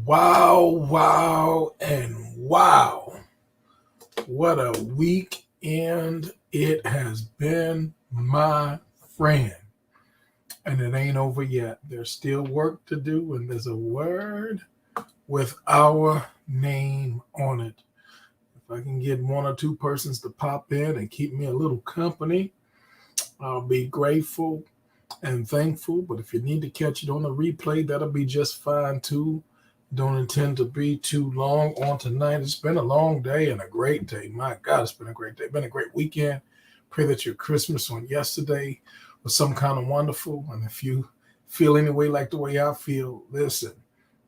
Wow, wow, and wow. What a weekend it has been, my friend. And it ain't over yet. There's still work to do, and there's a word with our name on it. If I can get one or two persons to pop in and keep me a little company, I'll be grateful and thankful. But if you need to catch it on the replay, that'll be just fine too. Don't intend to be too long on tonight. It's been a long day and a great day. My God, it's been a great day. Been a great weekend. Pray that your Christmas on yesterday was some kind of wonderful. And if you feel any way like the way I feel, listen,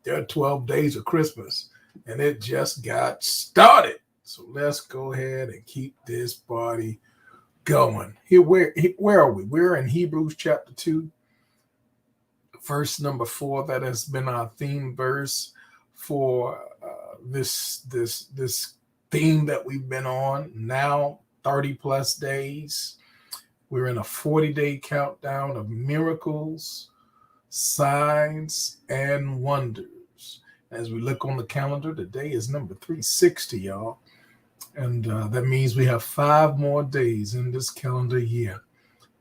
there are 12 days of Christmas and it just got started. So let's go ahead and keep this party going. Where are we? We're in Hebrews chapter 2, verse number 4. That has been our theme verse for this theme that we've been on now 30 plus days. We're in a 40-day countdown of miracles, signs, and wonders. As we look on the calendar, today is number 360, y'all. And that means we have 5 more days in this calendar year.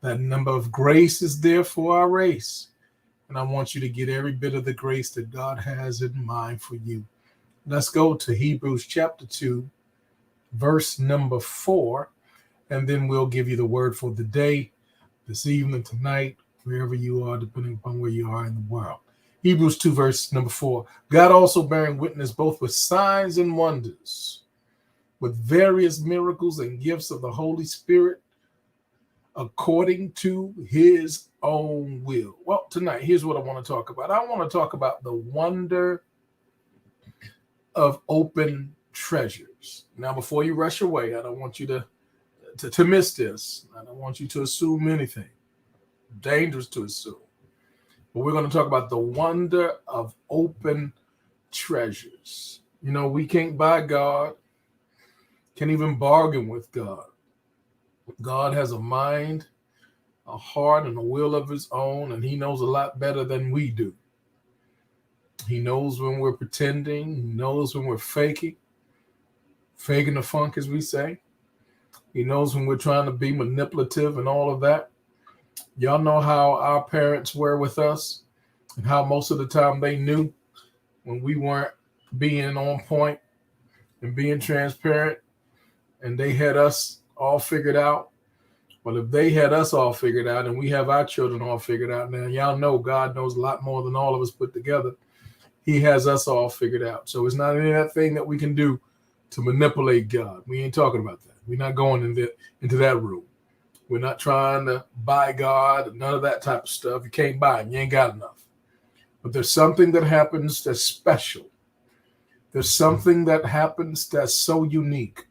That number of grace is there for our race. And I want you to get every bit of the grace that God has in mind for you. Let's go to Hebrews chapter 2, verse number 4. And then we'll give you the word for the day, this evening, tonight, wherever you are, depending upon where you are in the world. Hebrews 2, verse number 4. God also bearing witness both with signs and wonders, with various miracles and gifts of the Holy Spirit, according to his own will. Well, tonight, here's what I want to talk about. I want to talk about the wonder of open treasures. Now, before you rush away, I don't want you to miss this. I don't want you to assume anything. Dangerous to assume. But we're going to talk about the wonder of open treasures. You know, we can't buy God, can't even bargain with God. God has a mind, a heart, and a will of his own, and he knows a lot better than we do. He knows when we're pretending. He knows when we're faking the funk, as we say. He knows when we're trying to be manipulative and all of that. Y'all know how our parents were with us and how most of the time they knew when we weren't being on point and being transparent, and they had us all figured out. Well, if they had us all figured out and we have our children all figured out now, y'all know God knows a lot more than all of us put together. He has us all figured out. So it's not any of that thing that we can do to manipulate God. We ain't talking about that. We're not going into that room. We're not trying to buy God, none of that type of stuff. You can't buy him. You ain't got enough. But there's something that happens that's special. There's something that happens that's so unique.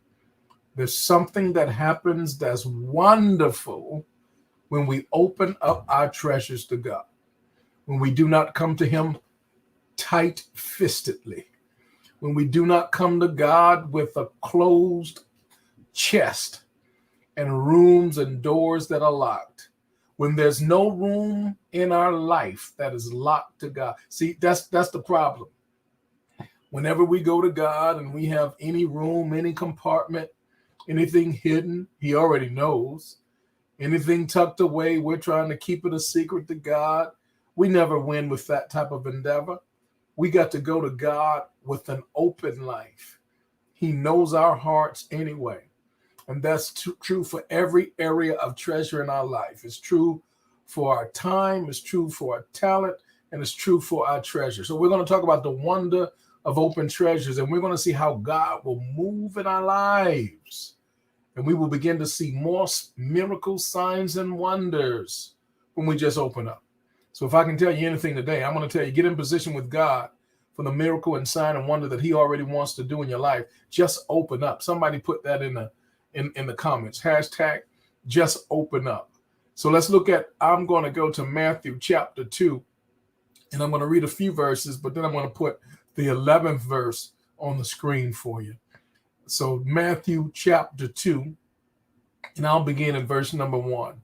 There's something that happens that's wonderful when we open up our treasures to God, when we do not come to him tight-fistedly, when we do not come to God with a closed chest and rooms and doors that are locked, when there's no room in our life that is locked to God. See, that's the problem. Whenever we go to God and we have any room, any compartment, anything hidden, he already knows. Anything tucked away, we're trying to keep it a secret to God. We never win with that type of endeavor. We got to go to God with an open life. He knows our hearts anyway. And that's true for every area of treasure in our life. It's true for our time, it's true for our talent, and it's true for our treasure. So we're going to talk about the wonder of open treasures, and we're going to see how God will move in our lives. And we will begin to see more miracles, signs, and wonders when we just open up. So if I can tell you anything today, I'm going to tell you, get in position with God for the miracle and sign and wonder that he already wants to do in your life. Just open up. Somebody put that in the comments. Hashtag just open up. So let's look at, I'm going to go to Matthew chapter 2, and I'm going to read a few verses, but then I'm going to put the 11th verse on the screen for you. So Matthew chapter 2, and I'll begin in verse number 1.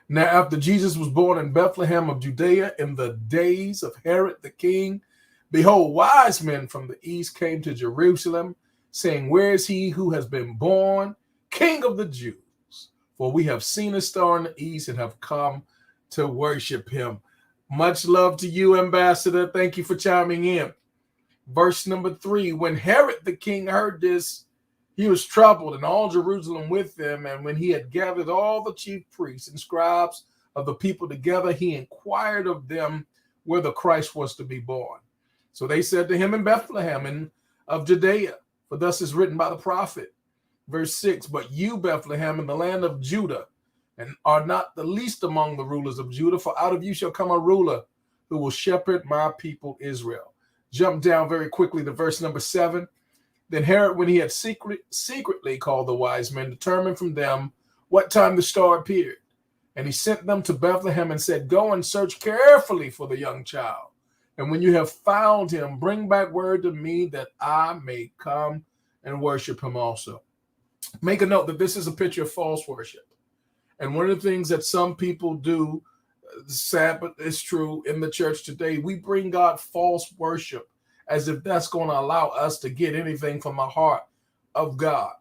Now, after Jesus was born in Bethlehem of Judea in the days of Herod the king, Behold, wise men from the east came to Jerusalem, saying, where is he who has been born King of the Jews? For we have seen a star in the east and have come to worship him. Much love to you, Ambassador. Thank you for chiming in. Verse number 3, when Herod the king heard this, he was troubled, and all Jerusalem with him. And when he had gathered all the chief priests and scribes of the people together, he inquired of them where the Christ was to be born. So they said to him, in Bethlehem of Judea, for thus is written by the prophet. Verse 6, but you, Bethlehem, in the land of Judah, and are not the least among the rulers of Judah, for out of you shall come a ruler who will shepherd my people Israel. Jump down very quickly to verse number 7. Then Herod, when he had secretly called the wise men, determined from them what time the star appeared. And he sent them to Bethlehem and said, go and search carefully for the young child. And when you have found him, bring back word to me that I may come and worship him also. Make a note that this is a picture of false worship. And one of the things that some people do, sad but it's true, in the church today, we bring God false worship as if that's going to allow us to get anything from the heart of God.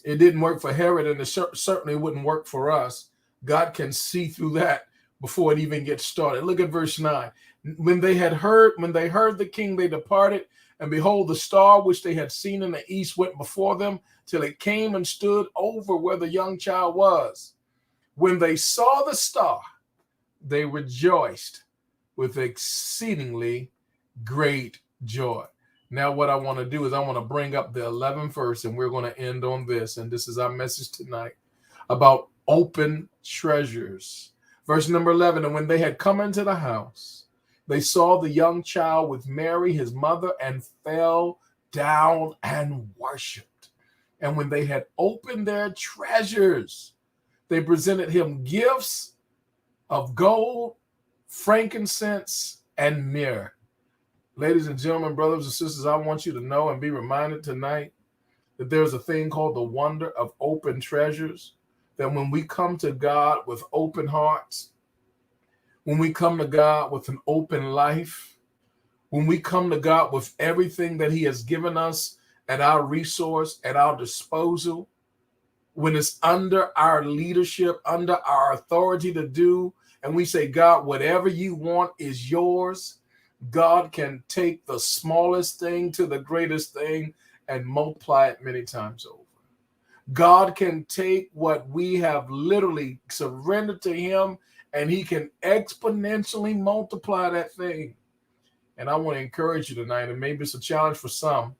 It didn't work for Herod, and it certainly wouldn't work for us. God can see through that before it even gets started. Look at verse 9. When they heard the king, they departed, and behold, the star which they had seen in the east went before them till it came and stood over where the young child was. When they saw the star, they rejoiced with exceedingly great joy. Now what I want to do is I want to bring up the 11th verse, and we're going to end on this. And this is our message tonight about open treasures. Verse number 11, and when they had come into the house, they saw the young child with Mary, his mother, and fell down and worshiped. And when they had opened their treasures, they presented him gifts of gold, frankincense, and myrrh. Ladies and gentlemen, brothers and sisters, I want you to know and be reminded tonight that there's a thing called the wonder of open treasures, that when we come to God with open hearts, when we come to God with an open life, when we come to God with everything that he has given us at our resource, at our disposal, when it's under our leadership, under our authority to do, and we say, God, whatever you want is yours, God can take the smallest thing to the greatest thing and multiply it many times over. God can take what we have literally surrendered to him, and he can exponentially multiply that thing. And I want to encourage you tonight, and maybe it's a challenge for some,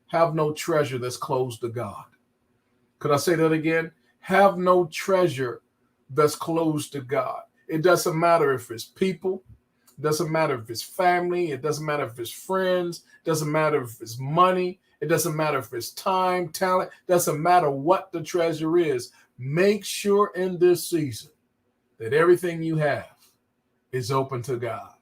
have no treasure that's closed to God. Could I say that again? Have no treasure that's closed to God. It doesn't matter if it's people. It doesn't matter if it's family. It doesn't matter if it's friends. It doesn't matter if it's money. It doesn't matter if it's time, talent. It doesn't matter what the treasure is. Make sure in this season that everything you have is open to God,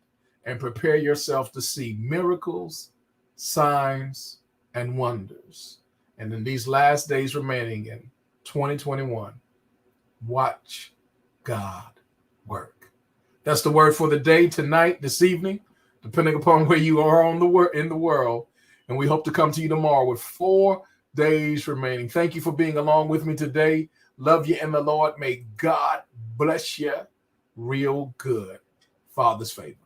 and prepare yourself to see miracles, signs, and wonders. And in these last days remaining in 2021, watch God work. That's the word for the day, tonight, this evening, depending upon where you are in the world. And we hope to come to you tomorrow with 4 days remaining. Thank you for being along with me today. Love you in the Lord. May God bless you real good. Father's favor.